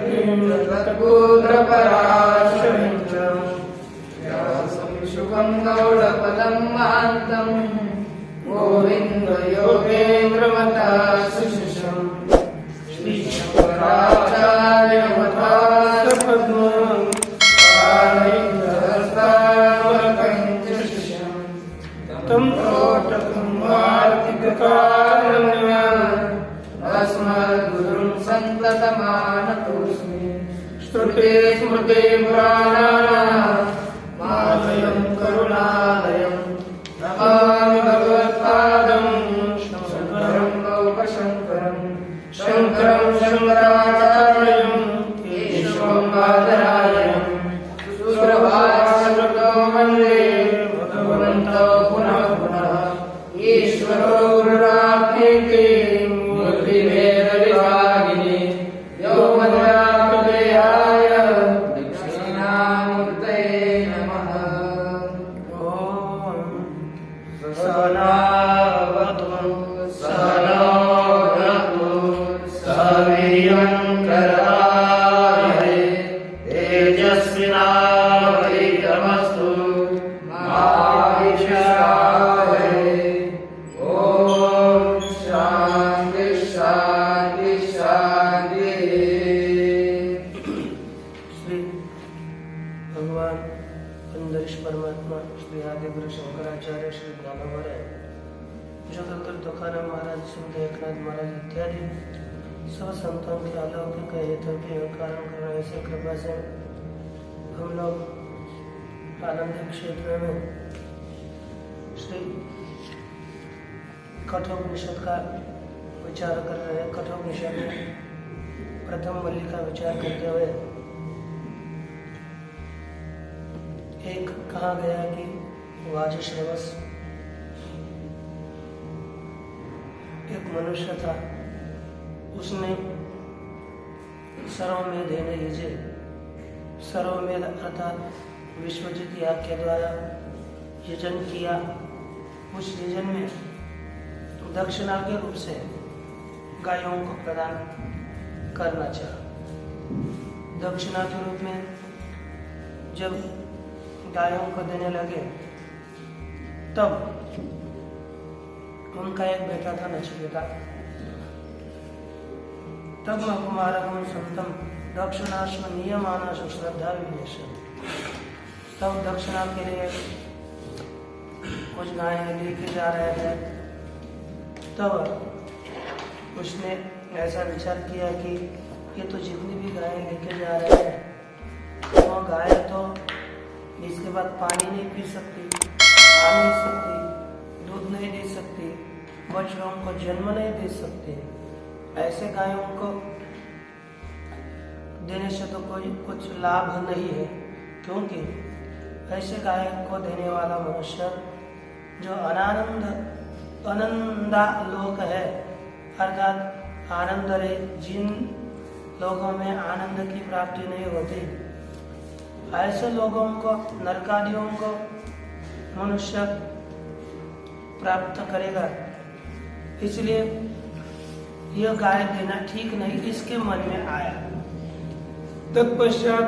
शक्तिं तत्पुत्रपराशरीं च व्यासं शुभं गौडपदं महान्तं गोविन्दयोगेन्द्रमता सुशिष्यम् श्रीशङ्कराचार्यमतासपद्मं पाणिनिहस्तावलकञ्च तं तोटकं वार्तिककारणम् अस्मद्गुरुं सन्ततमानतोऽस्मि श्रुते स्मृते पुराणानामालयं करुणालयं नमामि भगवत्पादं शङ्करं लोकशङ्करं शङ्करं शङ्कराचार्यं केशवं बादरायणं सुरभाषितो वन्दे भगवन्तो पुनः पुनः ईश्वरो गुरुरात्मेति मूर्तिभेदविभागिने व्योमद्व्याप्तदेहाय दक्षिणामूर्तये नमः। ॐ सहनावतु सहनौ भुनक्तु सह वीर्यं करवावहै तेजस्विनावधीतमस्तु मा विद्विषावहै। ॐ शान्ति शान्ति शान्ति। श्री भगवान अंदरीश परमात्मा श्री आदिगुरु शंकराचार्य श्री ज्ञानवराय जगदगुरु तुकाराम महाराज संत एकनाथ महाराज इत्यादि सब संतों के अलौकिक हेतु के कारण करने ऐसे कृपा से हम लोग आनंद क्षेत्र में श्री कठोपनिषद का विचार कर रहे हैं। कठोपनिषद में प्रथम वल्ली का विचार करते हुए एक कहा गया कि वाजश्रवस एक मनुष्य था, उसने सर्वमेध यजे, सर्वमेध अर्थात विश्वजित याग के द्वारा यजन किया। उस यजन में दक्षिणा के रूप से गायों को प्रदान करना चाहा। दक्षिणा के रूप में जब गायों को देने लगे तब उनका एक बेटा था नचिकेता। तब कुमारकं संतम दक्षिणाश्व नियमानाश श्रद्धा विनेश। तब दक्षिणा के लिए कुछ गायें लेके जा रहे थे। तब उसने ऐसा विचार किया कि ये तो जितनी भी गायें लेके जा रहे हैं वो गाय तो इसके बाद पानी नहीं पी सकती, खा नहीं सकती, दूध नहीं दे सकती, बच्चों को जन्म नहीं दे सकती। ऐसे गायों को देने से तो कोई कुछ लाभ नहीं है, क्योंकि ऐसे गाय को देने वाला मनुष्य जो अनंदा लोक है, अर्थात आनंद रहे, जिन लोगों में आनंद की प्राप्ति नहीं होती, ऐसे लोगों को, नरकादियों को मनुष्य प्राप्त करेगा। इसलिए यह गाय देना ठीक नहीं, इसके मन में आया। तत्पश्चात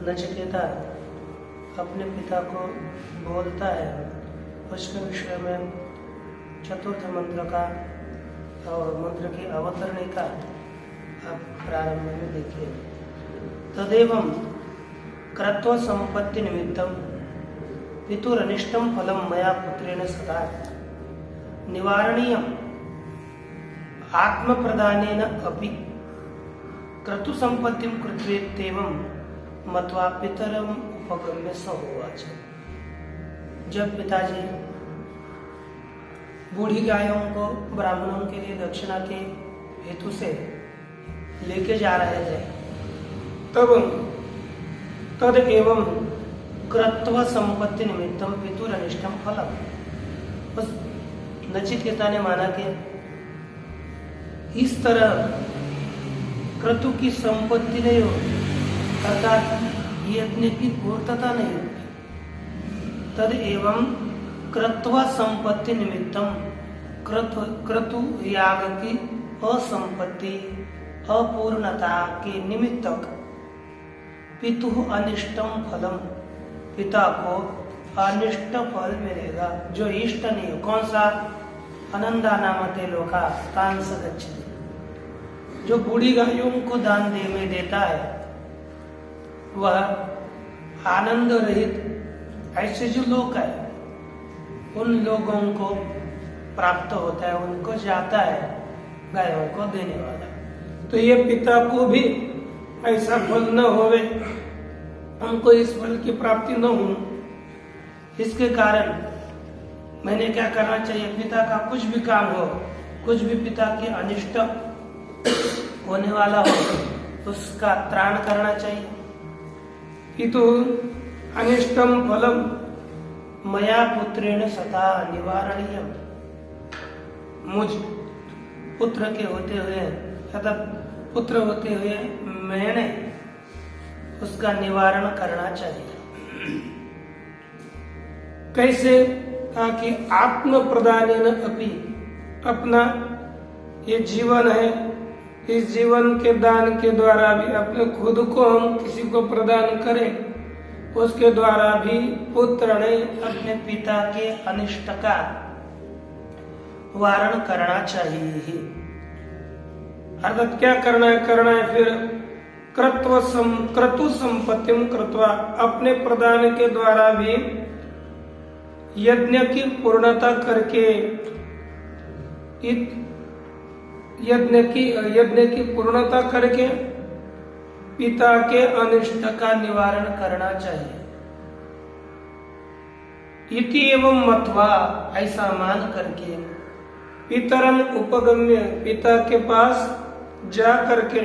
नचिकेता अपने पिता को बोलता है। उसके विषय में चतुर्थ मंत्र का और मंत्र की अवतरणिका आप प्रारंभ में देखिए। तदेवं क्रत्व संपत्ति निमित्तम पितुरनिष्टम फलम मया पुत्रेण सदा निवारणीयम आत्म प्रदानेन अपि क्रतु संपत्तिम कृत्वेत्येवं मत्वा पितरम उपगम्य स होवाच। जब पिताजी बूढ़ी गायों को ब्राह्मणों के लिए दक्षिणा के हेतु से लेके जा रहे थे, तब तद एवं क्रत्व संपत्ति निमित्तम पितुरनिष्टम फलम। बस नचिकेता ने माना कि इस तरह क्रतु की संपत्ति नहीं होती, अर्थात यज्ञ की पूर्तता नहीं होती। तद एवं क्रत्व संपत्ति निमित्तम, क्रतु याग की असंपत्ति अपूर्णता के निमित्तक पितु अनिष्टम फलम, पिता को अनिष्ट फल मिलेगा जो इष्ट नहीं। कौन सा? अनंदा नामते लोका तांस गच्छति, जो बूढ़ी गायों को दान में देता है वह आनंद रहित ऐसे जो लोग है उन लोगों को प्राप्त होता है, उनको जाता है गायों को देने वाला। तो ये पिता को भी ऐसा फल न होवे, हमको इस फल की प्राप्ति न हो, इसके कारण मैंने क्या करना चाहिए? पिता का कुछ भी काम हो, कुछ भी पिता के अनिष्ट होने वाला हो उसका त्राण करना चाहिए। पितु अनिष्टम फलम मया पुत्रेण सदा निवारणीयम, मुझ पुत्र के होते हुए तथा पुत्र होते हुए मैंने उसका निवारण करना चाहिए। कैसे? ताकि आत्म प्रदानेन अपि, अपना ये जीवन है, इस जीवन के दान के द्वारा भी अपने खुद को हम किसी को प्रदान करें, उसके द्वारा भी पुत्र ने अपने पिता के अनिष्ट का वारण करना चाहिए ही। अर्थात क्या करना है? फिर क्रतु संपत्तिम कृत्वा, अपने प्रदान के द्वारा भी यज्ञ की पूर्णता करके, यज्ञ की पूर्णता करके पिता के अनिष्ट का निवारण करना चाहिए। इति एवं मत्वा, ऐसा मान करके पितरम उपगम्य, पिता के पास जा करके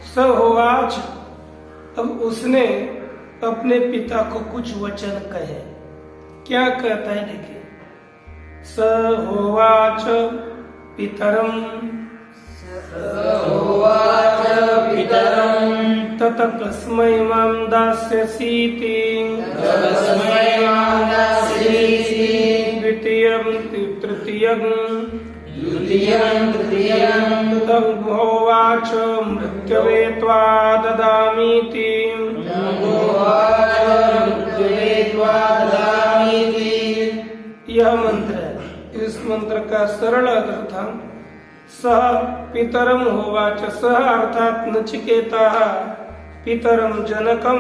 सहोवाच, अब उसने अपने पिता को कुछ वचन कहे। क्या कहता है? देखिए, सहोवाच पितरम तत कस्मै मां दास्यसीति द्वितीयं तृतीयं तद्भोवाच मृत्यवे त्वा ददामीति। यह मंत्र है। इस मंत्र का सरल अर्थ सह पितरम होवाच, सह अर्थात नचिकेता पितरम जनकम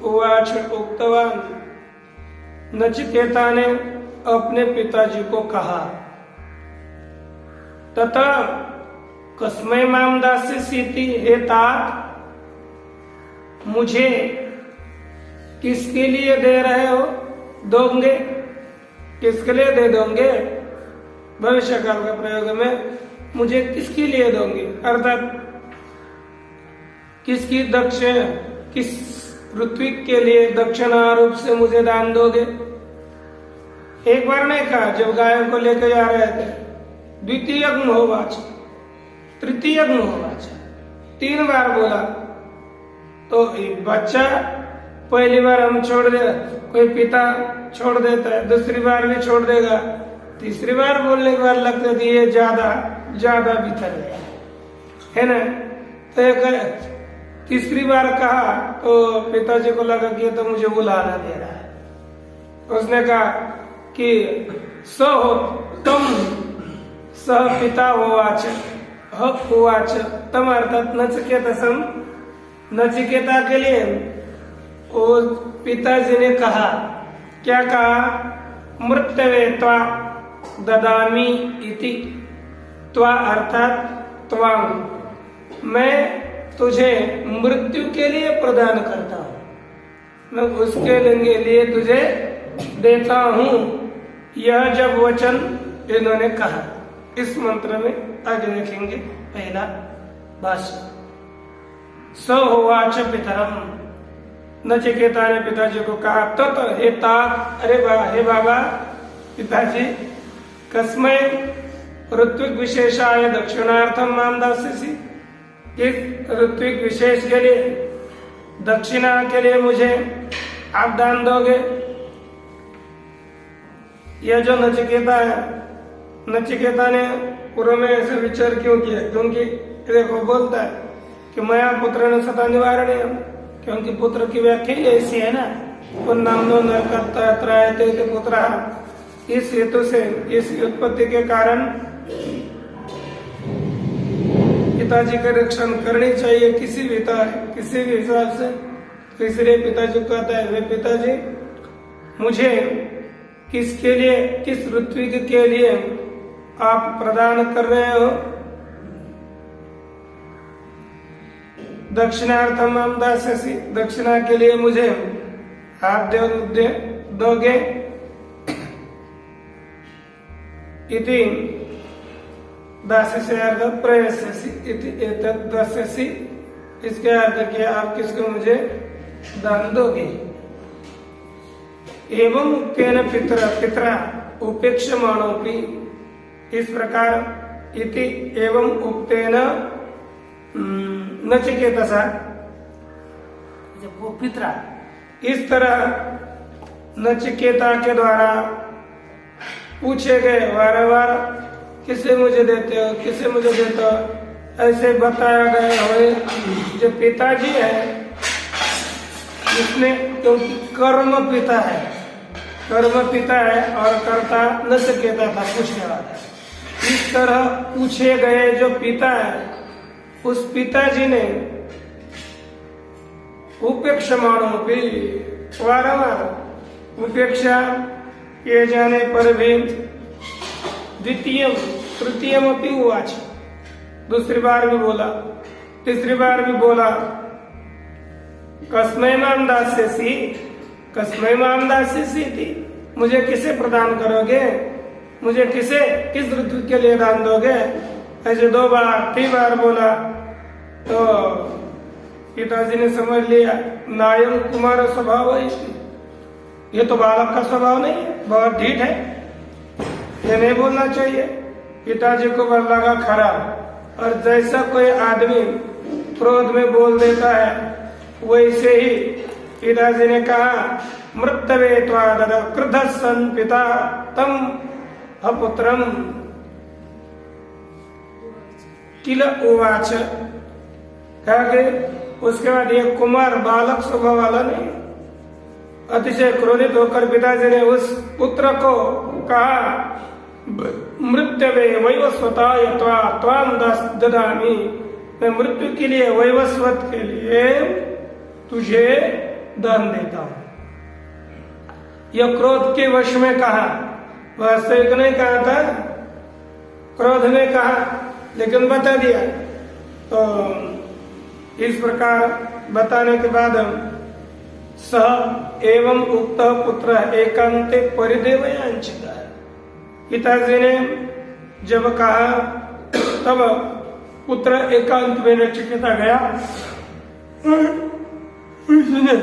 उवाच उक्तवान, नचिकेता ने अपने पिताजी को कहा, तथा कस्मै माम दास्यसीति, हे तात मुझे किसके लिए दे रहे हो? दोगे? किसके लिए दे दोगे? भविष्य काल के प्रयोग में मुझे किसके लिए दोगे? अर्थात किसकी किस ऋत्विक के लिए दक्षिणा रूप से मुझे दान दोगे? एक बार नहीं कहा जब गायों को लेकर जा रहे थे, द्वितीय होवाच, तृतीय होवाच, 3 बार बोला। तो बच्चा पहली बार हम छोड़ दे, कोई पिता छोड़ देता है, दूसरी बार भी छोड़ देगा, तीसरी बार बोलने के बाद लगता है ये ज्यादा बिखर गया है ना। तो तीसरी बार कहा तो पिताजी को लगा कि ये तो मुझे बुलाना दे रहा है। उसने कहा कि सह पिता होवाच होवाच, तम अर्थात नचिकेतसम, नचिकेता के लिए वो पिताजी ने कहा, क्या कहा? मृत्यवे त्वा ददामी इति, त्वा अर्थात त्वां, मैं तुझे मृत्यु के लिए प्रदान करता हूँ, मैं उसके लिए तुझे देता हूँ। यह जब वचन इन्होंने कहा, इस मंत्र में आगे देखेंगे पहला भाष्य। स होवाच पितरम, नचिकेता ने पिताजी को कहा, तत हे तात, अरे हे बाबा पिताजी, कस्मै ऋत्विक विशेषाय दक्षिणार्थम माम दास्यसि, इस ऋत्विक विशेष के लिए दक्षिणा के लिए मुझे आप दान दोगे? यह जो नचिकेता है नचिकेता ने पूर्व में ऐसे विचार क्यों किया? क्योंकि देखो बोलता है कि मया पुत्र न सता निवारणीय, क्योंकि पुत्र की व्याख्या ऐसी है ना, पुन्नामनो नरकर्ता त्रायते पुत्र। इस हेतु से, इस उत्पत्ति के कारण पिताजी का रक्षण करनी चाहिए। किसी भी हिसाब से तीसरे पिताजी को कहता है, वे पिताजी मुझे किसके लिए, किस ऋत्विक के लिए आप प्रदान कर रहे हो? दक्षिणार्थम हम दास्यसि, दक्षिणा के लिए मुझे आप दोगे। इति दास्यस्य अर्थ प्रयस्यसि इति एतत् दास्यसि, इसके अर्थ किया आप किसको मुझे दान दोगे। एवं उक्तेन पितरा उपेक्षमाणोपि, इस प्रकार इति एवं उक्तेन नचिकेतसा, जब वो पितरा इस तरह नचिकेता के द्वारा पूछे गए वारंवार, किसे मुझे देते हो, किसे मुझे देते हो, ऐसे बताया गया हुए जो पिताजी है, इसने क्योंकि कर्म पिता है और कर्ता नचिकेता था पूछने वाला। इस तरह पूछे गए जो पिता है, उस पिताजी ने उपेक्षमाणों भी वारंवार उपेक्षा किए जाने पर भी द्वितीय तृतीयम अपि उवाच, दूसरी बार भी बोला, तीसरी बार भी बोला, कस्मै मां दास्यसि, कस्मै मां दास्यसि थी, मुझे किसे प्रदान करोगे, मुझे किस ऋतु के लिए दान दोगे? ऐसे 2 बार 3 बार बोला तो पिताजी ने समझ लिया नायम कुमार स्वभाव है, ये तो बालक का स्वभाव नहीं है, बहुत ढीठ है, ये नहीं बोलना चाहिए। पिताजी को लगा खराब, और जैसा कोई आदमी क्रोध में बोल देता है वैसे ही पिताजी ने कहा मृत्यवे त्वादद क्रुद्धः सन् पिता तम अपुत्रम किल उवाच, कहा कि उसके बाद ये कुमार बालक स्वभाव वाला नहीं, अतिशय क्रोधित होकर पिताजी ने उस पुत्र को कहा मृत्यवे वैवस्वताय त्वाम ददामि, मैं मृत्यु के लिए, वैवस्वत के लिए तुझे दान देता हूं। यह क्रोध के वश में कहा, वास्तविक नहीं कहा था, क्रोध में कहा, लेकिन बता दिया। तो इस प्रकार बताने के बाद सह एवं उक्त पुत्र एकांते परिदेवयांचिता, पिताजी ने जब कहा तब पुत्र एकांत में नचिकेता गया, उसने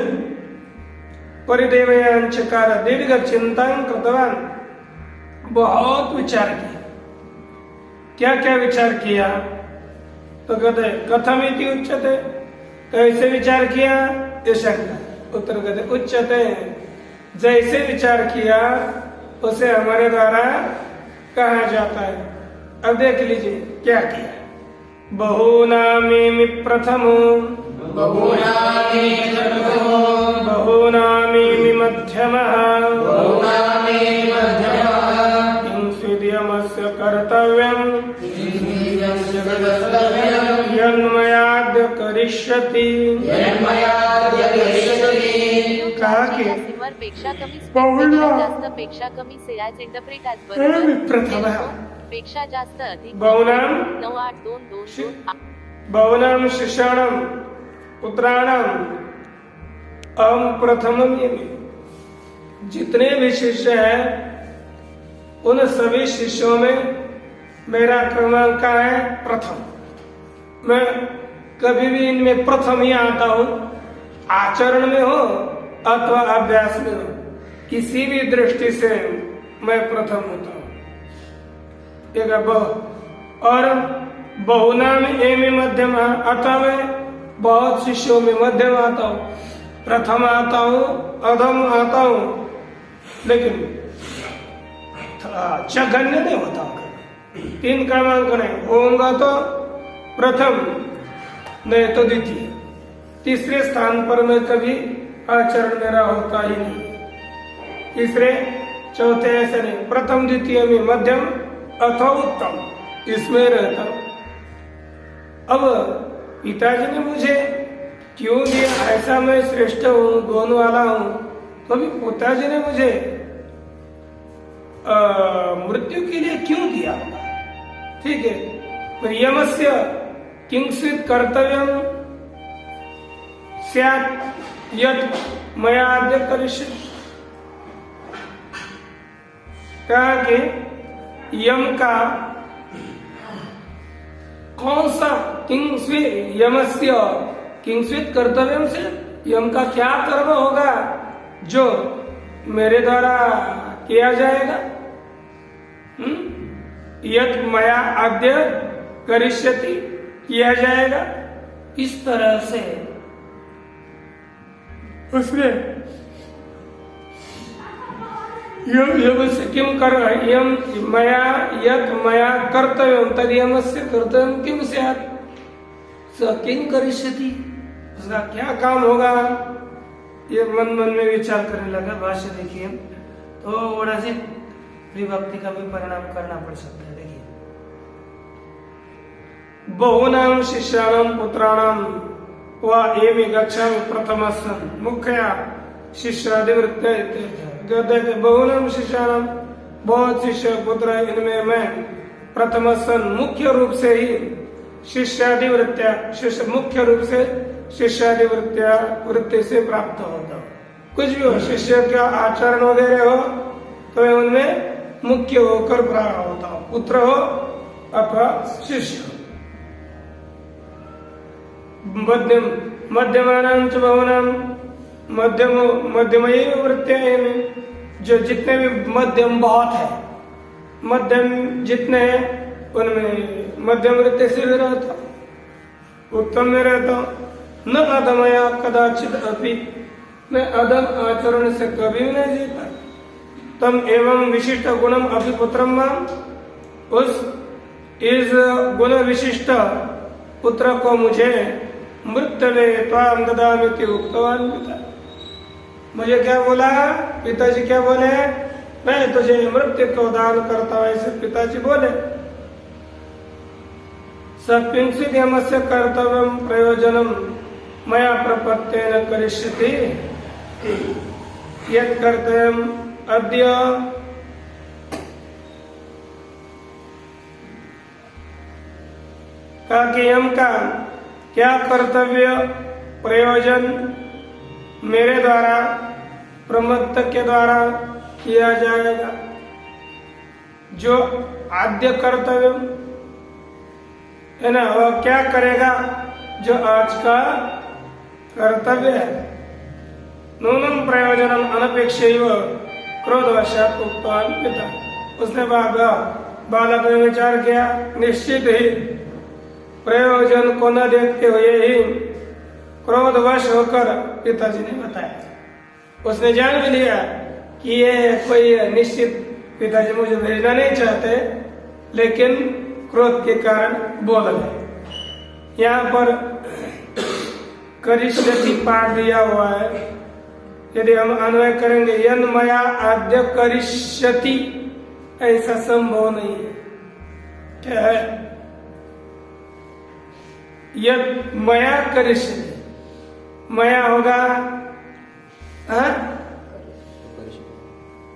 परिदेवयांचकार दीर्घ चिंता कृतवान, बहुत विचार किया। क्या क्या विचार किया? तो कहते कथमिति उच्यते, कैसे विचार किया? ये शंका। उत्तर कहते उच्यते, जैसे विचार किया उसे हमारे द्वारा कहा जाता है। अब देख लीजिए क्या किया। बहुनामी प्रथमो, बहुनामी मध्यमः, स्वीयमस्य कर्तव्यम् यन्मयाद्य करिष्यति। कहा कि पेक्षा कमी जास्त पेक्षा कमी से ॲज इंटरप्रेट ॲज बरोबर पेक्षा जास्त अधिक बहुनाम 98222 बहुनाम शिष्याणाम पुत्राणाम अहम प्रथमम, जितने भी शिष्य हैं उन सभी शिष्यों में मेरा क्रमांक है प्रथम। मैं कभी भी इनमें प्रथम ही आता हूं, आचरण में हो अथवा अभ्यास में हो, किसी भी दृष्टि से मैं प्रथम होता हूं। और बहुनाम एवं मध्यम, अथवा मैं बहुत शिष्यों में मध्यम आता हूं, प्रथम आता हूं, अधम आता हूं, लेकिन जघन्य नहीं होता हूं। 3 क्रमांक नहीं, होऊंगा तो प्रथम नहीं तो द्वितीय, तीसरे स्थान पर मैं कभी आचरण मेरा होता ही नहीं। तीसरे चौथे ऐसे नहीं, प्रथम द्वितीय में मध्यम अथवा उत्तम इसमें रहता हूं। अब पिताजी ने मुझे क्यों दिया, ऐसा मैं श्रेष्ठ हूं, गुण वाला हूं, तो अभी पिताजी ने मुझे मृत्यु के लिए क्यों दिया? ठीक है, पर यमस्य किंचित् कर्तव्यम स्यात् यत् मया अद्य करिष्यामि। कहा कि यम का कौन सा किंचित् यमस्य किंचित् कर्तव्यम से, यम का क्या कर्म होगा जो मेरे द्वारा किया जाएगा? यत् मया अद्य करिष्यति, किया जाएगा। इस तरह से उसने यम से किम कर यम मया यत् मया कर्तव्यम तद यमस्य कर्तव्यम किम स्यात् स किं करिष्यति, उसका क्या काम होगा? ये मन में विचार करने लगा। भाष्य देखिए तो थोड़ा सी विभक्ति का भी परिणाम करना पड़ सकता है। देखिए, बहुनाम शिष्याणाम पुत्राणाम वा एमि गच्छामि प्रथमस्सन् मुख्या शिष्यादिवृत्तया इत्यर्थः। बहुनाम शिष्याणाम, बहुत शिष्य पुत्र, इनमें मैं प्रथमस्सन् मुख्य रूप से ही शिष्यादिवृत्तिया, शिष्य मुख्य रूप से शिष्यादिवृत्तिया वृत्ति से प्राप्त होता हूँ। कुछ भी हो, शिष्य का आचरण वगैरह हो तो मैं उनमें मुख्य होकर प्राप्त होता हूँ, पुत्र हो अथवा शिष्य हो। मध्यम मध्यमानां च बहुनां मध्यमयी वृत्तियां में, जो जितने भी मध्यम बहुत है, मध्यम जितने हैं उनमें मध्यम वृत्ति से भी रहता हूं, उत्तम में रहता हूं। न अधमया कदाचित अपि, मैं अधम आचरण से कभी भी नहीं जीता। तम एवं विशिष्ट गुणम अपि पुत्रम माम, उस इस गुण विशिष्ट पुत्र को मुझे मृत्यवे त्वाम ददामिति उक्तवान पिता। मुझे क्या बोला पिताजी, क्या बोले? मैं तुझे मृत्यु को दान करता हूं, ऐसे पिताजी बोले। सकिंचित् यमस्य कर्तव्यम प्रयोजनम मया प्रपत्तेन करिष्यति यत् कर्तव्यम अद्य का कि यम का क्या कर्तव्य प्रयोजन मेरे द्वारा प्रमत्त के द्वारा किया जाएगा, जो आद्य कर्तव्य है ना, वह क्या करेगा जो आज का कर्तव्य है। नूनम प्रयोजनम अनपेक्षैव क्रोधवशात् उक्तवान पिता। उसने बालक ने विचार किया, निश्चित ही प्रयोजन को न देखते हुए ही क्रोधवश होकर पिताजी ने बताया। उसने जान भी लिया कि ये कोई निश्चित, पिताजी मुझे भेजना नहीं चाहते, लेकिन क्रोध के कारण बोल गए। यहाँ पर करिष्यति पाठ दिया हुआ है, यदि हम अन्वय करेंगे यन मया आद्य करिष्यति, ऐसा संभव नहीं है। क्या है? यद मया करिष्यति, मया होगा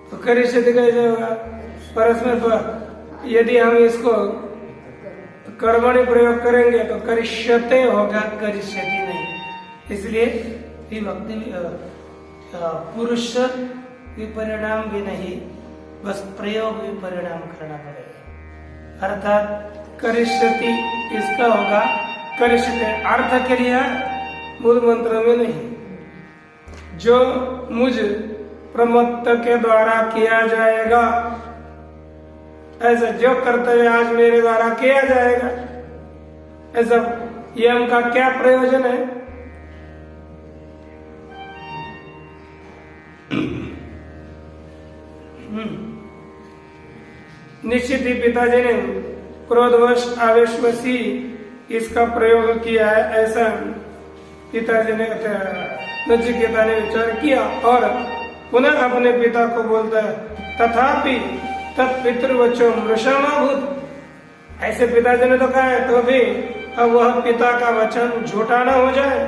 तो करिष्यति कैसे होगा? परस्पर यदि हम इसको कर्मणि प्रयोग करेंगे तो करिष्यते होगा, करिष्यति नहीं। इसलिए विभक्ति पुरुष विपरिणाम भी नहीं, बस प्रयोग विपरिणाम करना पड़ेगा। अर्थात करिष्यति इसका होगा करिष्यते, अर्थ के लिए मूल मंत्र में नहीं। जो मुझ प्रमत्त के द्वारा किया जाएगा, ऐसा जो कर्तव्य आज मेरे द्वारा किया जाएगा, ऐसा यम का क्या प्रयोजन है? निश्चित ही पिताजी ने क्रोधवश आवेशवशी इसका प्रयोग किया है, ऐसा पिताजी ने नचिकेता ने विचार किया और पुनः अपने पिता को बोलता है, तथापि तत्पितृवचो मृषामाभूत। ऐसे पिताजी ने तो कहा है, तो भी अब वह पिता का वचन झूठा न हो जाए,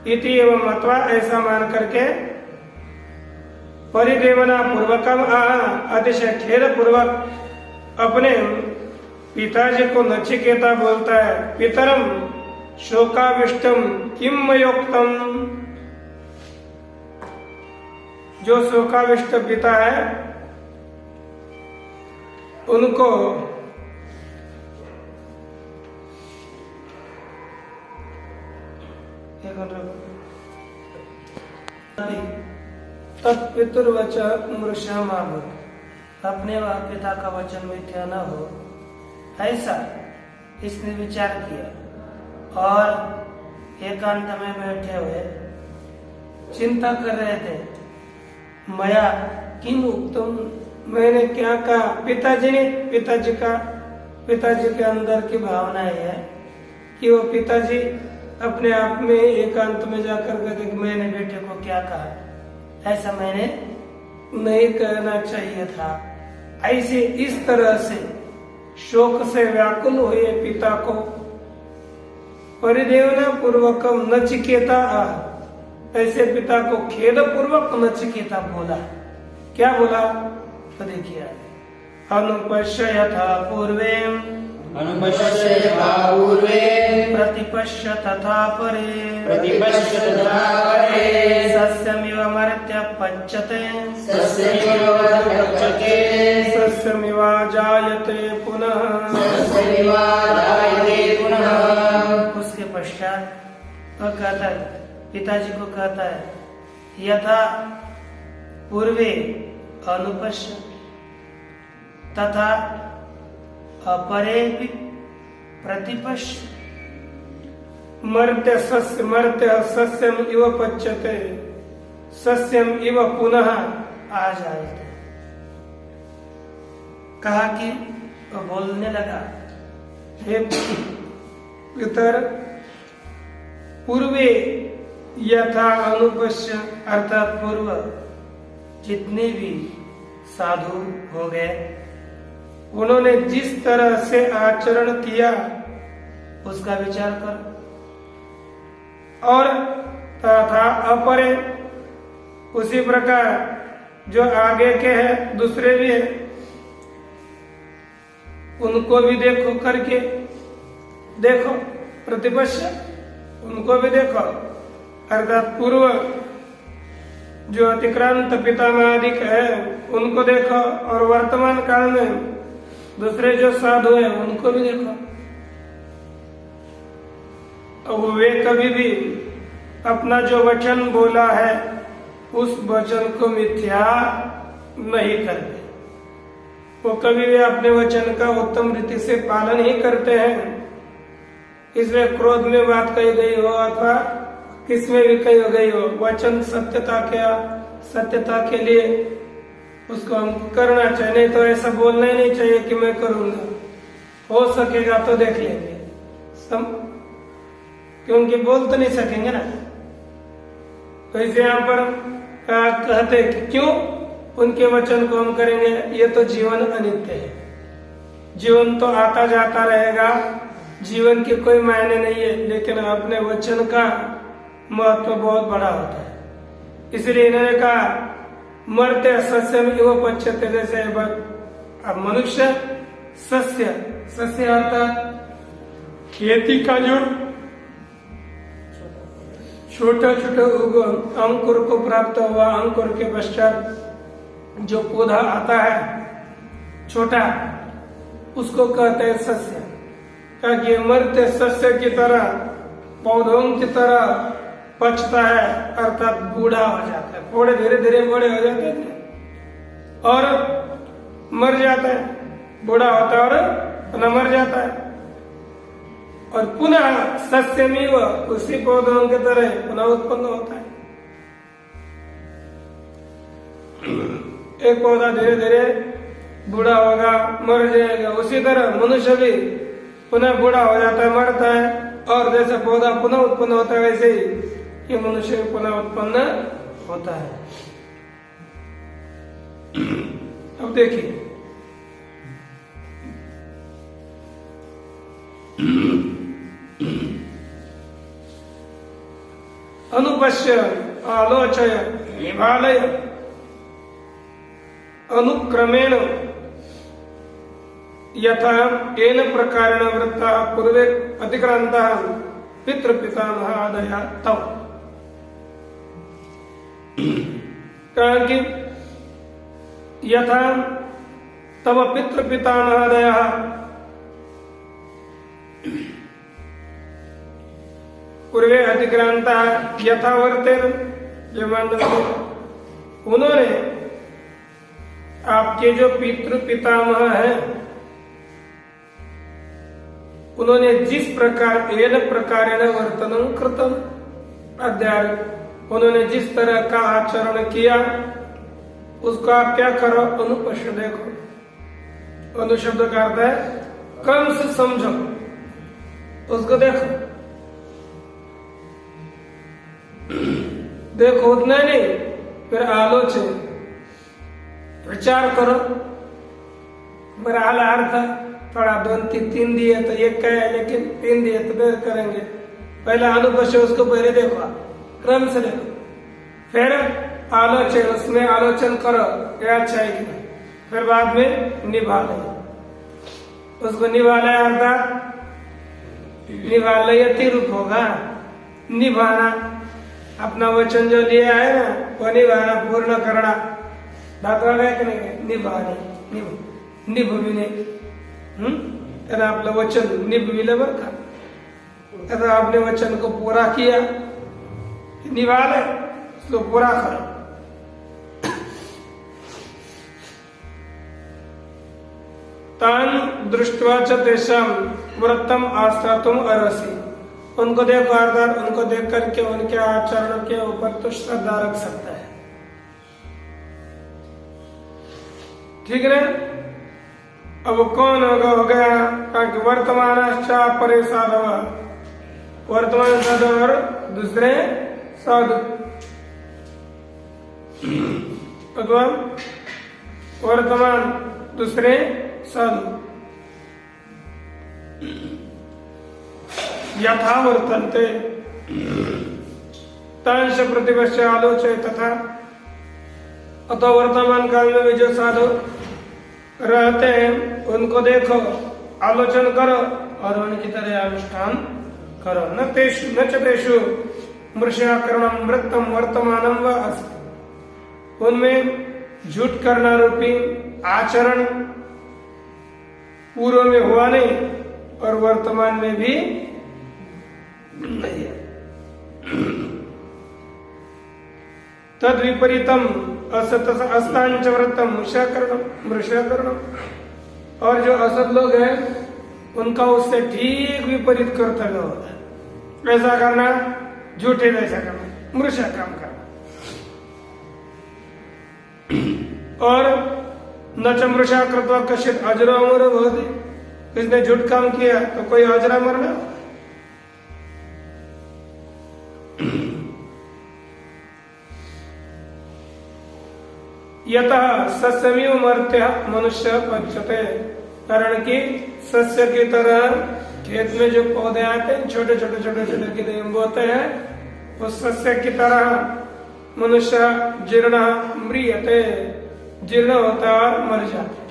इति एवं मत्वा, ऐसा मान करके परिदेवना पूर्वकम अतिशय खेद पूर्वक अपने पिताजी को नचिकेता बोलता है, पितरम शोकाविष्टम किम मयोक्तम। जो शोकाविष्ट पिता है उनको तत्पितुर्वच मृषामाभूत, अपने वह पिता का वचन मिथ्या न हो, ऐसा इसने विचार किया और एकांत में बैठे हुए चिंता कर रहे थे। मया किम उक्तम, मैंने क्या कहा। पिताजी ने पिताजी के अंदर की भावना है कि वो पिताजी अपने आप में एकांत में जाकर कहते कि मैंने बेटे को क्या कहा, ऐसा मैंने नहीं कहना चाहिए था। ऐसे इस तरह से शोक से व्याकुल हुए पिता को परिदेवना पूर्वकम नचिकेता, ऐसे पिता को खेद पूर्वक नचिकेता बोला। क्या बोला तो देखिए, अनुपश्य यथा पूर्वे प्रतिपश्य तथा परे सस्यमिव मर्त्य पच्यते सस्यमिवा जायते पुनः। उसके पश्चात वह कहता है, पिताजी को कहता है, यथा पूर्वे अनुपश्य तथा अपरे प्रतिपश्य मर्त्य सस्यम इव पच्यते सस्यम इव पुनः आ जायते। कहा कि वो बोलने लगा, हे पितर, पूर्वे यथा अनुपश्य, अर्थात पूर्व जितने भी साधु हो गए उन्होंने जिस तरह से आचरण किया उसका विचार कर, और तथा अपरे उसी प्रकार जो आगे के हैं दूसरे भी हैं उनको भी देखो करके देखो, प्रतिपश्य उनको भी देखो, अर्थात पूर्व जो अतिक्रांत पितामहादिक है उनको देखो, और वर्तमान काल में दूसरे जो साधु है उनको भी देखो। अब वे कभी भी अपना जो वचन बोला है उस वचन को मिथ्या नहीं करते, वो कभी भी अपने वचन का उत्तम रीति से पालन ही करते हैं। इसलिए क्रोध में बात कही गई हो अथवा किसमें भी कही गई हो, वचन सत्यता के लिए उसको हमको करना चाहिए, नहीं तो ऐसा बोलना ही नहीं चाहिए कि मैं करूंगा, हो सकेगा तो देख लेंगे, क्योंकि बोल तो नहीं सकेंगे ना। तो इसे यहाँ पर कहते कि क्यों उनके वचन को हम करेंगे, ये तो जीवन अनित्य है, जीवन तो आता जाता रहेगा, जीवन की कोई मायने नहीं है, लेकिन अपने वचन का महत्व बहुत बड़ा होता है। इसलिए इन्होंने कहा मर्त्य सस्यम इव पच्यते, जैसे अब मनुष्य सस्य अर्थात खेती का जो छोटा अंकुर को प्राप्त हुआ, अंकुर के पश्चात जो पौधा आता है छोटा उसको कहते हैं सस्य। कि मर्त्य सस्य की तरह पौधों की तरह पचता है, अर्थात बूढ़ा हो जाता है, थोड़े धीरे धीरे बड़े हो जाते हैं और मर जाता है, बूढ़ा होता है और पुनः मर जाता है, और पुनः सस्यमेव उसी पौधों की तरह पुनः उत्पन्न होता है। एक पौधा धीरे धीरे बूढ़ा होगा, मर जाएगा। उसी तरह मनुष्य भी पुनः बूढ़ा हो जाता है, मरता है, और जैसे पौधा पुनः उत्पन्न होता है वैसे ही ये मनुष्य पुनः उत्पन्न होता है। अब देखिए, अनुपश्य आलोचय निभालय अनुक्रमेण यथा येन प्रकारेण वृत्ता पूर्वे अतिक्रांता पितृपितामहादया तव। कारण कि यथा तव पितृपितामहादया पूर्वे अतिक्रांता यथावर्तेन, उन्होंने आपके जो पितृ पितामह हैं उन्होंने जिस प्रकार येन प्रकारेण वर्तनं कृतम अध्याय, उन्होंने जिस तरह का आचरण किया उसको आप क्या करो, अनुपश्य देखो। अनुशब्द का अर्थ है क्रम से समझो, उसको देखो। देखो उतना नहीं, फिर आलोचन विचार करो। मेरा हाल अर्थ थोड़ा 2-3 दिए तो एक कहे, लेकिन 3 दिए तो देर करेंगे। पहले अनुपश्य, उसको पहले देखो, क्रम से देखो, फिर आलोचन, उसमें आलोचन करो क्या अच्छा है कि नहीं, फिर बाद में निभा लो। उसको निभाना अर्थात निभालयति रूप होगा, निभाना, अपना वचन जो लिया है ना वो निभाना, पूर्ण करना। धातु है कि नहीं, निभाने, निभविने, त्याला आपलं वचन निभविलं बरं का, त्याचा आपने वचन को पूरा किया, निभाले, उसको पूरा करो। तान दृष्ट्वा च तेषां व्रतम आस्तातुम अर्हसि, उनको देखो, अर्थात उनको देख करके उनके आचरण के ऊपर तो श्रद्धा रख सकता है। ठीक है ना? अब कौन होगा, हो गया कि वर्तमान परे साधव, वर्तमान साधु और दूसरे साधु, अथवा वर्तमान दूसरे साधु। यथा वर्तन्ते तांश प्रतिपक्ष आलोचय तथा, अतः वर्तमान काल में भी जो साधु रहते हैं उनको देखो, आलोचन करो और उनकी तरह अनुष्ठान करो। न तेषु मृषाकरणम वृत्तम वर्तमानम व अस्ति, उनमें झूठ करना रूपी आचरण पूर्व में हुआ नहीं और वर्तमान में भी नहीं है। तद विपरीतम असत अस्तांच व्रतम मृषाकरणम, और जो असत लोग हैं उनका उससे ठीक विपरीत कर्तव्य होता है। ऐसा करना, झूठे जैसा करना, मृषा काम करना। और न च मृषा कृत्वा कश्चित् अजरो अमरो भवति, किसने झूठ काम किया तो कोई अजरा मरना। यतः सस्यमिव मर्त्य मनुष्य पच्यते, कारण कि सस्य की तरह खेत में जो पौधे आते हैं छोटे छोटे छोटे छोटे कीड़े बोते हैं, उस सस्य की तरह मनुष्य जीर्ण म्रियते, जीर्ण होता है और मर जाता है।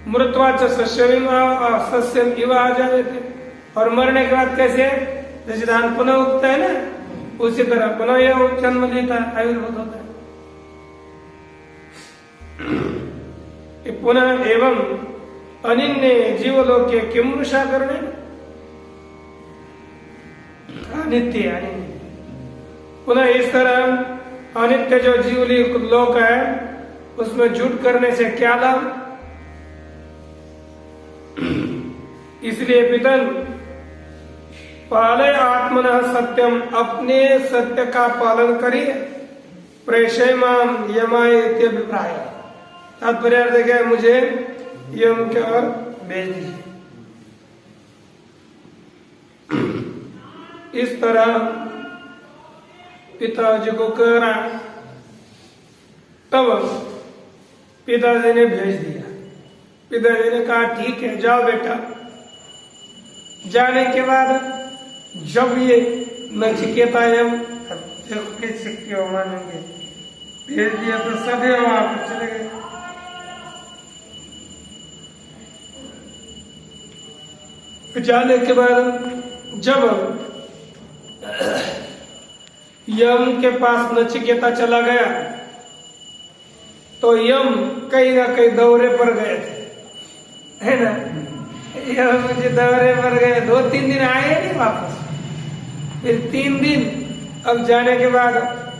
मृत्वाच सस्यम इव आ जाते, और मरने के बाद कैसे, जैसे धान पुनः उगता है ना, उसी तरह पुनः यह जन्म लेता है, आयुर्भूत होता है। पुनः एवं अनिन्य जीवलोके किम मृषा करने, अनित्य अनित्य, पुनः इस तरह अनित्य जो जीवली लोक है उसमें झूठ करने से क्या लाभ। इसलिए पितन पालय आत्मनः सत्यम, अपने सत्य का पालन करिए, प्रेषय माम यमाय इत्यभिप्राय। तात्पर्य अर्थ क्या है, मुझे यम के ओर भेज दीजिए। इस तरह पिताजी को कह रहा, तब पिताजी ने भेज दिया। पिताजी ने कहा ठीक है जाओ बेटा। जाने के बाद जब ये नचिकेता एवं कैसे क्यों मानेंगे, भेज दिया तो सभी वहां पर चले गए। जाने के बाद जब यम के पास नचिकेता चला गया तो यम कहीं ना कहीं दौरे पर गए थे, है ना। यम मुझे दौरे पर गए, 2-3 दिन आए नहीं वापस, फिर 3 दिन। अब जाने के बाद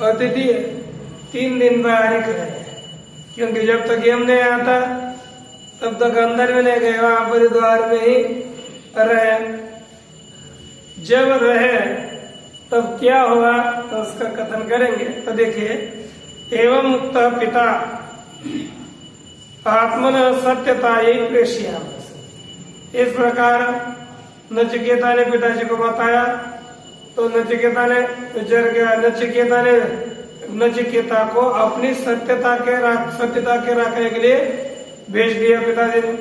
अतिथि 3 दिन बाहर ही रहे, क्योंकि जब तक यम नहीं आता तब तक अंदर में नहीं गए, वहां पर द्वार में ही रहे। जब रहे तब क्या हुआ तो उसका कथन करेंगे। तो देखिए, एवं मुक्त पिता आत्मन सत्यता यही प्रेषिया। इस प्रकार नचिकेता ने पिताजी को बताया तो नचिकेता ने विचार किया। नचिकेता को अपनी सत्यता के रखने के लिए भेज दिया पिताजी ने।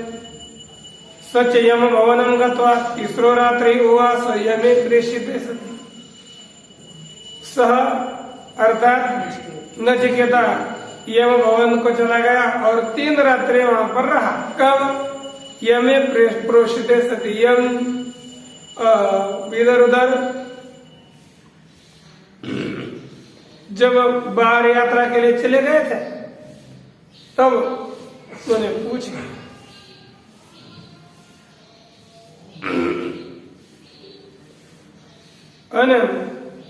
सच यम भवनम गत्वा तीसरो रात्रि उवास यमे प्रेषित सती। सह अर्थात नचिकेता यम भवन को चला गया और 3 रात्रि वहां पर रहा। कब? यमे प्रेषित सती। यम इधर उधर जब बाहर यात्रा के लिए चले गए थे तब उन्होंने पूछा,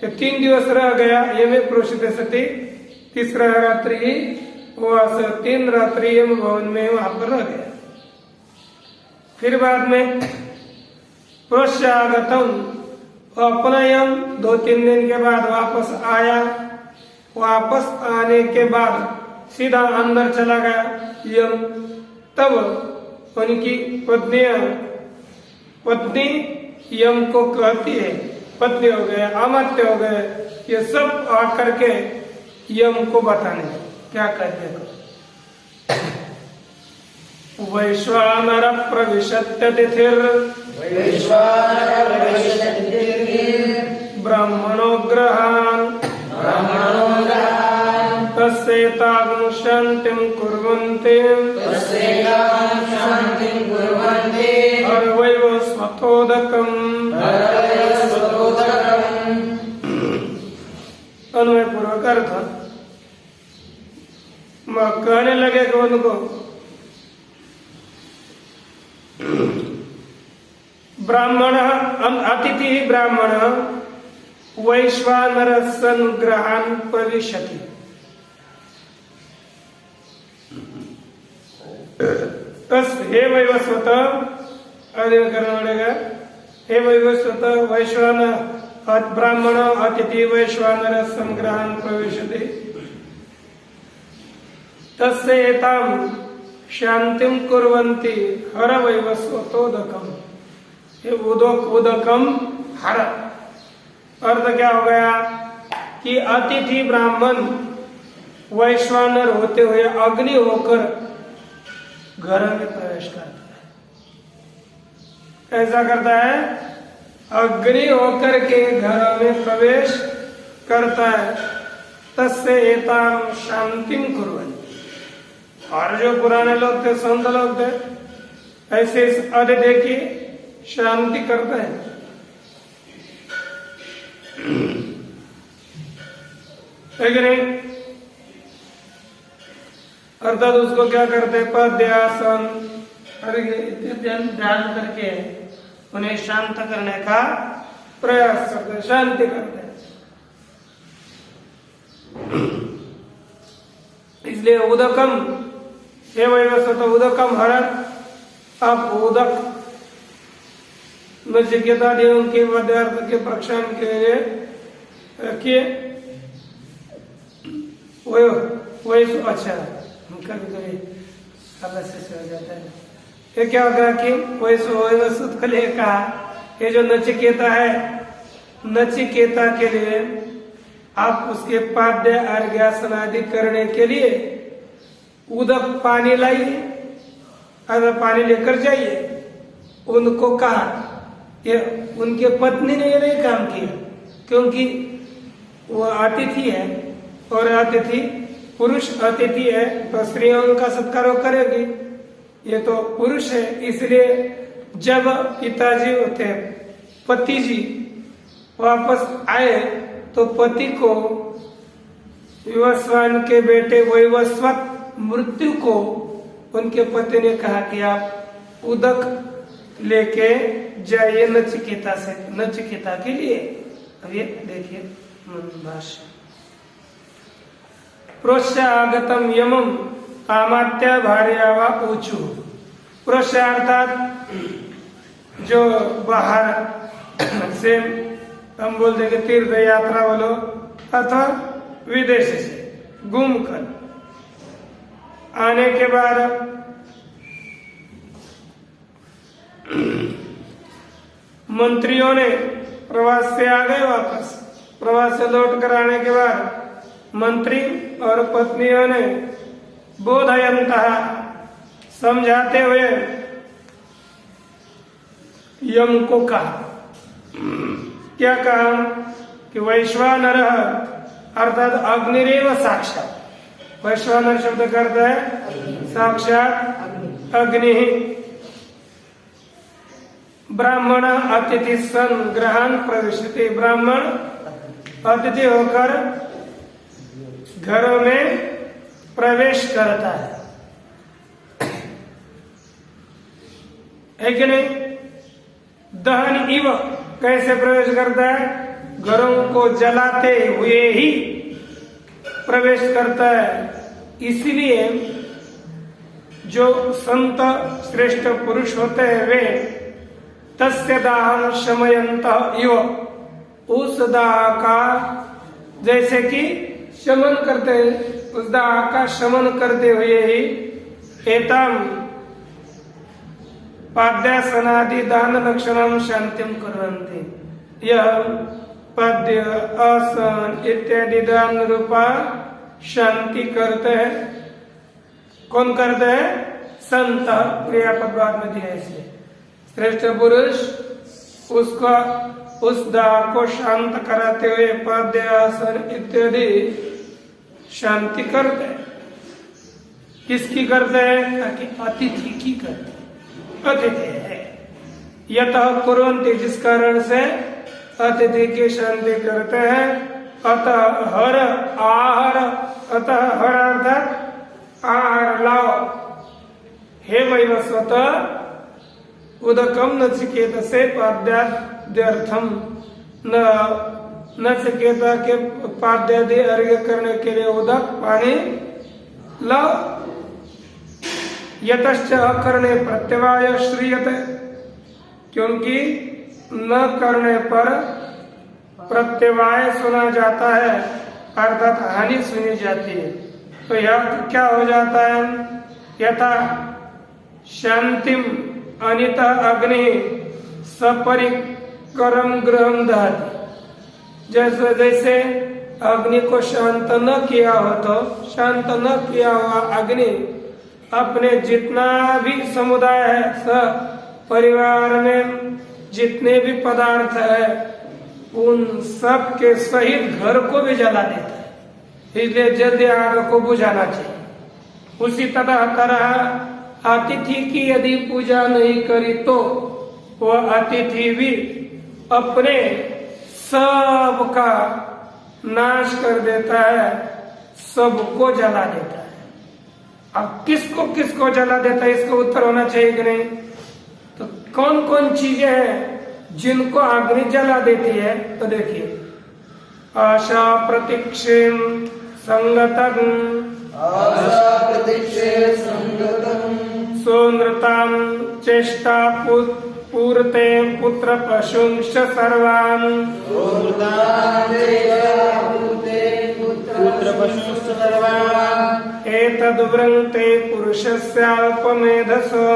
कि 3 दिवस रह गया यमे प्रोषित सती, तीसरा रात्रि वह 3 रात्रि यम भवन में वहां पर रह गया। फिर बाद में प्रोश्यागतम, अपना यम 2-3 दिन के बाद वापस आया। वापस आने के बाद सीधा अंदर चला गया यम। तब उनकी पत्नी यम को कहती है, पत्नी हो गए, अमात्य हो गए, ये सब आकर के यम को बताने क्या कहते हैं। वैश्वानर प्रविशत्य तिथिर ब्राह्मणो ग्रहान तस्यैतां शान्तिं कुर्वन्ति हरवैव स्वतोदकम्। अन्वय पूर्वक अर्थ, कहने लगे कि उनको ब्राह्मण अतिथि ब्राह्मण वैश्वानर संग्रहान प्रविशति। हे वैवस्वत, करना पड़ेगा। हे वैवस्वत वैश्वानर ब्राह्मण अतिथि वैश्वानर संग्रहान प्रविशति तस्यैतां शांतिं कुर्वन्ति हर वैवस्वतोदकम्। ये उदकम हर अर्थ क्या हो गया कि अतिथि ब्राह्मण वैश्वानर होते हुए अग्नि होकर घर में प्रवेश करता है। ऐसा करता है, अग्नि होकर के घर में प्रवेश करता है। तस्य एतां शांतिं कुर्वन्ति। और जो पुराने लोग थे, संत लोग थे, ऐसे अतिथि की शांति करते हैं। अर्थात उसको क्या करते हैं, पद्यासन ध्यान करके उन्हें शांत करने का प्रयास करते हैं, शांति करते हैं। इसलिए उदकम हे वैवस्वत उदकम हर, आप उदक नचिकेता देव के पदार्थ के प्रक्षालन के लिए रखिए। वही अच्छा कभी कभी अलग से हो जाता है। ये क्या होगा कि वही सुत के लिए कहा, ये जो नचिकेता है, नचिकेता के लिए आप उसके पाद्य अर्घ्यासन आदि करने के लिए उदक पानी लाइए, अगर पानी लेकर जाइए। उनको कहा, ये उनके पत्नी ने ये नहीं काम किया, क्योंकि वो अतिथि है और अतिथि पुरुष अतिथि है तो स्त्रियों का सत्कार वो करेगी, ये तो पुरुष है। इसलिए जब पिताजी थे, पति जी वापस आए तो पति को विवस्वान के बेटे वैवस्वत मृत्यु को उनके पति ने कहा कि आप उदक लेके जाइए नचिकेता के लिए। अब ये देखिए भाष्य, प्रोश्यागतम यमम आमात्या भार्या वा ऊचु। प्रोश्या अर्थात जो बाहर से हम बोल देंगे तीर्थ यात्रा वालों अथवा विदेश से घूम कर आने के बाद मंत्रियों ने प्रवास से आ गए वापस, प्रवास से लौट कर आने के बाद मंत्री और पत्नियों ने बोधयन्तः समझाते हुए यम को कहा, क्या कहा कि वैश्वानर अर्थात अग्निरेव साक्षात। वैश्वानर शब्द करता है साक्षात अग्नि। ब्राह्मण अतिथि सन ग्रहण प्रविशति, ब्राह्मण अतिथि होकर घरों में प्रवेश करता है कि नहीं। दहन इव कैसे प्रवेश करता है, घरों को जलाते हुए ही प्रवेश करता है। इसलिए जो संत श्रेष्ठ पुरुष होते हैं वे तस्य दाहं शमयन्तः इव, उस दाह का जैसे कि शमन करते हैं, उस दाह का शमन करते हुए ही एतम पाद्यासनादि दान लक्षणम शांतिम कुर्वन्ति। यह पाद्य आसन इत्यादि दान रूपा शांति करते हैं। कौन करते हैं? संत। क्रियापद बाद में दिया इसलिए श्रेष्ठ पुरुष उसका उस दाह को शांत कराते हुए पाद्य आसन इत्यादि शांति करते हैं। किसकी करते हैं? ताकि अतिथि की करते हैं। अतिथि है यतः कुर्वन्ति, जिस कारण से अतिथि की शांति करते हैं। अतः हर आहार, अतः हर अर्थात आहार लाओ। हे वैवस्वत उदकम नचिकेतसे पाद्याद्यर्थम, नचिकेता के पाद्यादि अर्घ्य करने के लिए उदक पानी लाओ। यतश्च अकरणे प्रत्यवाय श्रूयते, क्योंकि न करने पर प्रत्यवाय सुना जाता है, अर्थात हानि सुनी जाती है। तो यह क्या हो जाता है? यथा शांतिम अनिता अग्नि सपरिकरम गृहम दहति, जैसे जैसे अग्नि को शांत न किया हो तो शांत न किया हुआ अग्नि अपने जितना भी समुदाय है, सब परिवार में जितने भी पदार्थ है उन सब के सहित घर को भी जला देता है। इसलिए जल्दी आग को बुझाना चाहिए। उसी तरह अतिथि की यदि पूजा नहीं करी तो वह अतिथि भी अपने सब का नाश कर देता है, सबको जला देता है। अब किसको किसको जला देता है, इसका उत्तर होना चाहिए कि नहीं? तो कौन कौन चीजें हैं जिनको अग्नि जला देती है? तो देखिए, आशा प्रतीक्षेम संगतम, सोनृताम चेष्टा पूर्ते पुत्र पशुंश सर्वान्, पुत्रपशुश्च सर्वान् एतद्वृङ्क्ते पुरुषस्याल्पमेधसो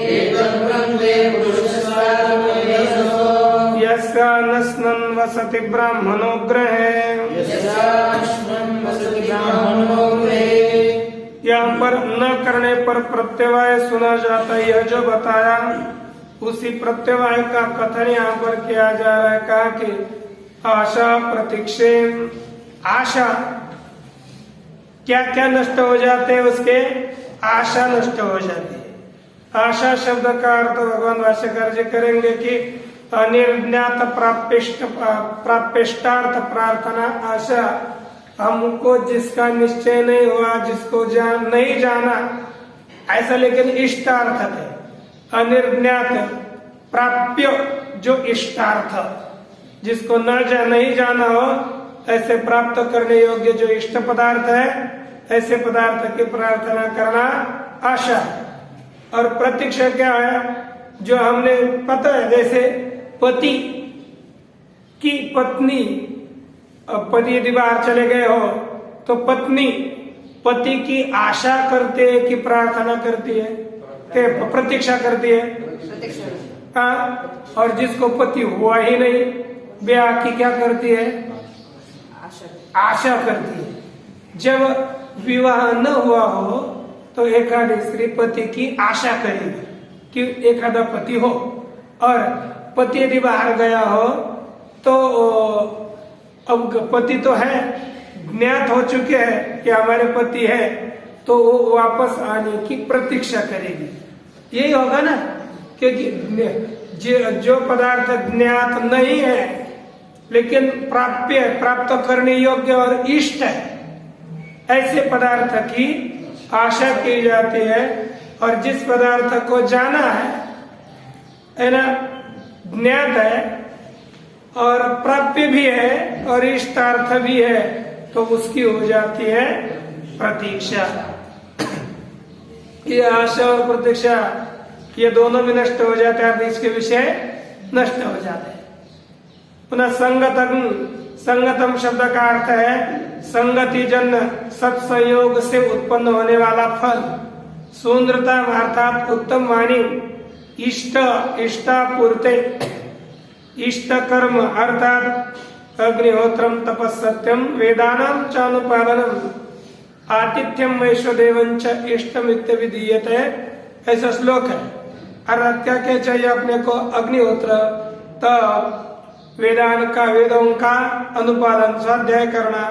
एतद्वृन्दे पुरुषस्याल्पमेधसो यस्य न स्नन् वसति ब्राह्मणो गृहे। यस्याश्वं वसति ब्राह्मणो गृहे। यहाँ पर न करने पर प्रत्यवाय सुना जाता है। यह जो बताया उसी प्रत्यवाय का कथन यहाँ पर किया जा रहा है। कहा कि आशा प्रतीक्षे, आशा क्या क्या नष्ट हो जाते हैं, उसके आशा नष्ट हो जाती है। आशा शब्द का अर्थ भगवान भाष्यकार जी करेंगे कि अनिर्ज्ञात प्राप्यष्टार्थ प्रार्थना आशा, हमको जिसका निश्चय नहीं हुआ, जिसको नहीं जाना ऐसा, लेकिन इष्टार्थ है। अनिर्ज्ञात प्राप्य जो इष्टार्थ, जिसको नहीं जाना हो, ऐसे प्राप्त करने योग्य जो इष्ट पदार्थ है, ऐसे पदार्थ की प्रार्थना करना आशा। और प्रतीक्षा क्या है, जो हमने पता है, जैसे पति की पत्नी, पति यदि बाहर चले गए हो तो पत्नी पति की आशा करते है कि प्रार्थना करती है, प्रतीक्षा करती है। हाँ, और जिसको पति हुआ ही नहीं, ब्याह की क्या करती है, आशा करती है। जब विवाह न हुआ हो तो एखादी स्त्री पति की आशा करेगी कि एखादा पति हो, और पति यदि बाहर गया हो तो अब पति तो है, ज्ञात हो चुके हैं कि हमारे पति है, तो वो वापस आने की प्रतीक्षा करेगी। यही होगा ना, क्योंकि जो पदार्थ ज्ञात नहीं है लेकिन प्राप्त करने योग्य और इष्ट है, ऐसे पदार्थ की आशा की जाती है। और जिस पदार्थ को जाना है ना, ज्ञात है और प्राप्य भी है और इष्टार्थ भी है, तो उसकी हो जाती है प्रतीक्षा। ये आशा और प्रतीक्षा ये दोनों भी नष्ट हो जाते हैं, इसके विषय नष्ट हो जाते हैं। पुनः संगतम शब्द का अर्थ है संगति जन्य सत्संयोग से उत्पन्न होने वाला फल। सुंदरता अर्थात उत्तम वाणी, इष्टापूर्ते, इष्ट कर्म अर्थात अग्निहोत्रम तपस्सत्यम वेदानां चानुपालनम आतिथ्यम वैश्वदेवं च इष्टमित्य विधीयते। ऐसा श्लोक है। अर्थात क्या क्या चाहिए अपने को, अग्निहोत्र, तप, वेदों का अनुपालन, स्वाध्याय करना,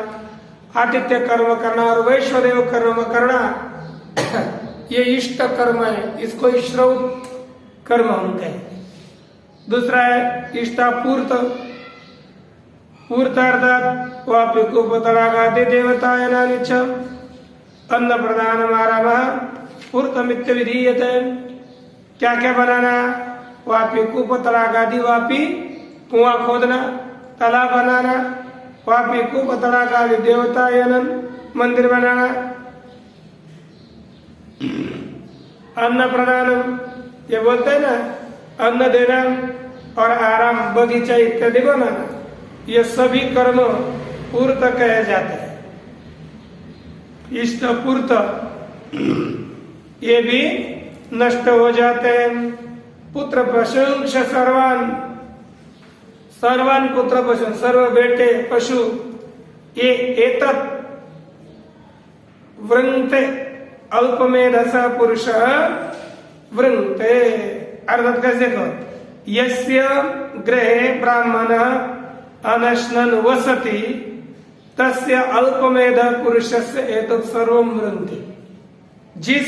आतिथ्य कर्म करना और वैश्वदेव कर्म करना, ये इष्ट कर्म है। इसको श्रौत कर्म हम कहेंगे। दूसरा है इष्टापूर्त, पूर्त अर्थात वापिकुपतरागादि देवतायनानि च अन्न प्रदानम आरमः पूर्तमित्य विधीयते। क्या क्या बनाना, वापिकुपतरागादि, वापी कुआं खोदना, तालाब बनाना, वापिकुपतरागादि देवतायनन मंदिर बनाना, अन्न प्रदानम, ये बोलते हैं ना, अन्न देना और आराम, बगीचा इत्यादि बनाना, ये सभी कर्म पूर्त कहे जाते हैं। इष्ट पूर्त ये भी नष्ट हो जाते हैं। पुत्र पशु सर्वान पुत्र पशु, सर्व बेटे पशु, ये एतत् वृंगते अल्पमेधस पुरुष वृंगते। अर्थात कैसे कहो, यस्य गृहे ब्राह्मण अनश्नन् वसति तस्य अल्पमेध पुरुषस्य एतत् सर्वं वृंगते। जिस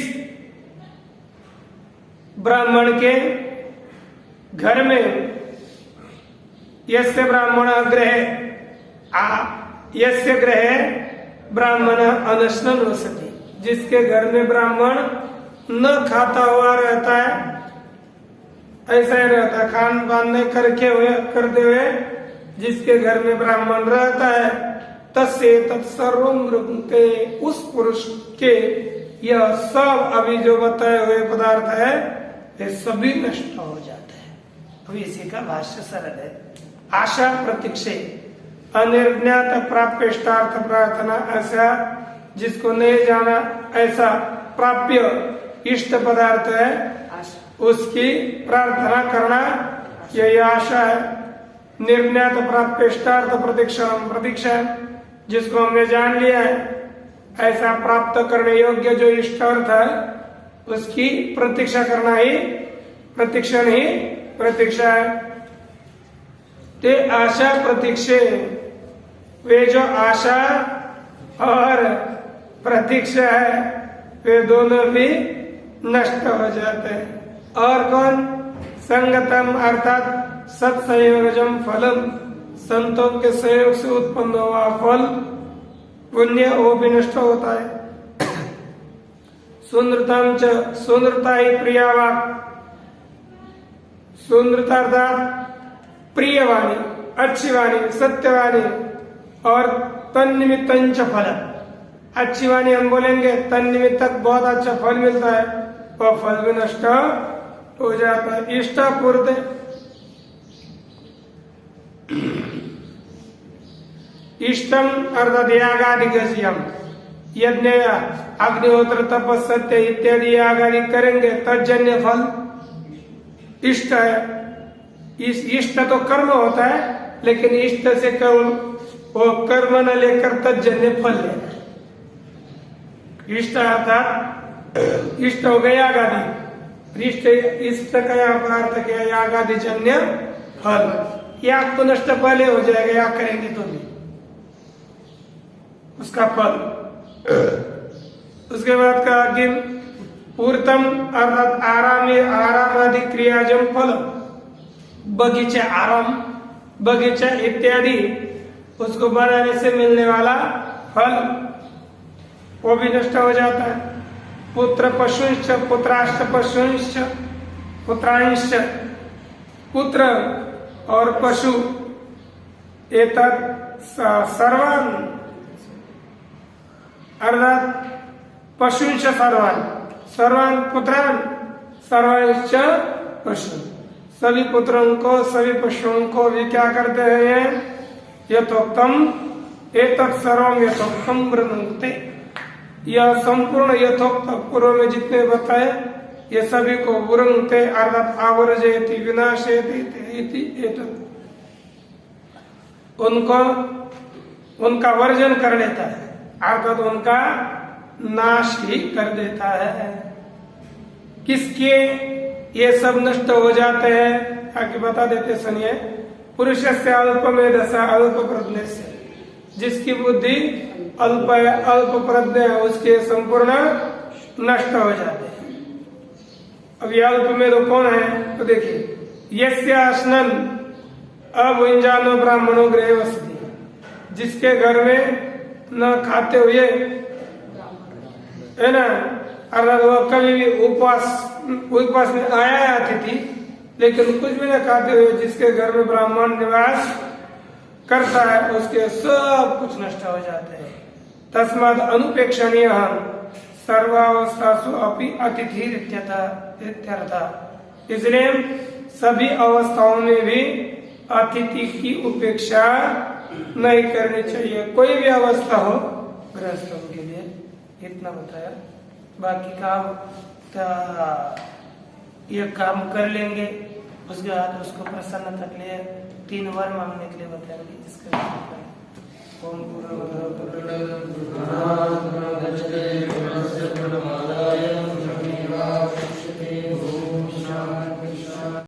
ब्राह्मण के घर में यस्य ब्राह्मण गृहे यस्य गृहे ब्राह्मण अनश्नन् वसति, जिसके घर में ब्राह्मण न खाता हुआ रहता है, ऐसा ही रहता है, खान पान नहीं करते हुए जिसके घर में ब्राह्मण रहता है, तस्य तत्सर्वं वृंगते, उस पुरुष के यह सब अभी जो बताए हुए पदार्थ है ये सभी नष्ट हो जाते हैं। अभी इसी का भाष्य सरल है। आशा प्रतीक्षे अनिर्ज्ञात प्राप्य इष्टार्थ प्रार्थना, ऐसा जिसको नहीं जाना ऐसा प्राप्य इष्ट पदार्थ है उसकी प्रार्थना करना, यही आशा है। निर्ज्ञात प्राप्य इष्टार्थ प्रतीक्षा, जिसको हमने जान लिया है ऐसा प्राप्त करने योग्य जो इष्टार्थ है उसकी प्रतीक्षा करना ही प्रतीक्षण ही प्रतीक्षा है। ते आशा प्रतीक्षे, वे जो आशा और प्रतीक्षा है वे दोनों भी नष्ट हो जाते हैं। और कौन? संगतम अर्थात सत्संयोगजम फलम, संतों के सहयोग से उत्पन्न हुआ फल पुण्य वो भी नष्ट होता है। सुंदरतम च, सुंदरता ही प्रियवाक, सुंदरता अर्थात प्रियवाणी, अच्छी वाणी, सत्यवाणी, और तन्निमित्तं च फल, अच्छी वाणी हम बोलेंगे तन्निमित्तक बहुत अच्छा फल मिलता है, वह फल भी नष्ट हो जाता है। इष्टापूर्ति, इष्टम अर्थात यागादि गज्यम, यज्ञ अग्निहोत्र तपस सत्य इत्यादि यागादि करेंगे तज्जन्य फल इष्ट है। इस इष्ट तो कर्म होता है, लेकिन इष्ट से केवल वो कर्म न लेकर तज्जन्य फल लेना। इष्ट अर्थात इष्ट हो गया यागादि, इष्ट का यहाँ पर अर्थ किया यागादि जन्य फल। याग तो नष्ट पहले हो जाएगा, याग करेंगे तो भी उसका फल। उसके बाद कहा कि पूर्तम अर्थात आराम आदि क्रियाजम फल, बगीचा आराम, बगीचा इत्यादि उसको बनाने से मिलने वाला फल वो भी नष्ट हो जाता है। पुत्र पशुंश्च, पुत्राश्च पशुंश्च, पुत्रांश्च, पुत्र और पशु, एतत् सर्वान् अर्थात पशुंश्च सर्वान्, सर्वान् पुत्रान्, सर्वांश्च पशु, सभी पुत्रों को सभी पशुओं को भी क्या करते हैं? यथोक्तम एतत् सर्वं यथोक्तम वृणुते, यह संपूर्ण यथोक्त पूर्व में जितने बताए ये सभी को वृणुते अर्थात आवर्जयति विनाशयति इति एतत्, उनको उनका वर्जन कर लेता है अर्थात उनका नाश ही कर देता है। किसके ये सब नष्ट हो जाते हैं? आगे बता देते सुनिए। पुरुष से अल्प में दशा अल्प प्रज्ञ से, जिसकी बुद्धि अल्प प्रज्ञ है उसके संपूर्ण नष्ट हो जाते हैं। अब ये अल्प में तो कौन है? तो देखिए, यस्य अश्नन अभुंजानो ब्राह्मणो गृहे वसति, जिसके घर में न खाते हुए है ना, अर्थात वह कभी भी उपवास में आया अतिथि, लेकिन कुछ भी न खाते हुए जिसके घर में ब्राह्मण निवास करता है उसके सब कुछ नष्ट हो जाते हैं। तस्माद अनुपेक्षणीय सर्वावस्थासु अपि अतिथि इत्यर्थ, इसलिए सभी अवस्थाओं में भी अतिथि की उपेक्षा नहीं करनी चाहिए, कोई भी अवस्था हो गृहस्थों के लिए। इतना बताया, बाकी काम का ये काम कर लेंगे, उसके बाद उसको प्रसन्नता के लिए 3 वर मांगने के लिए बताएंगे, जिसका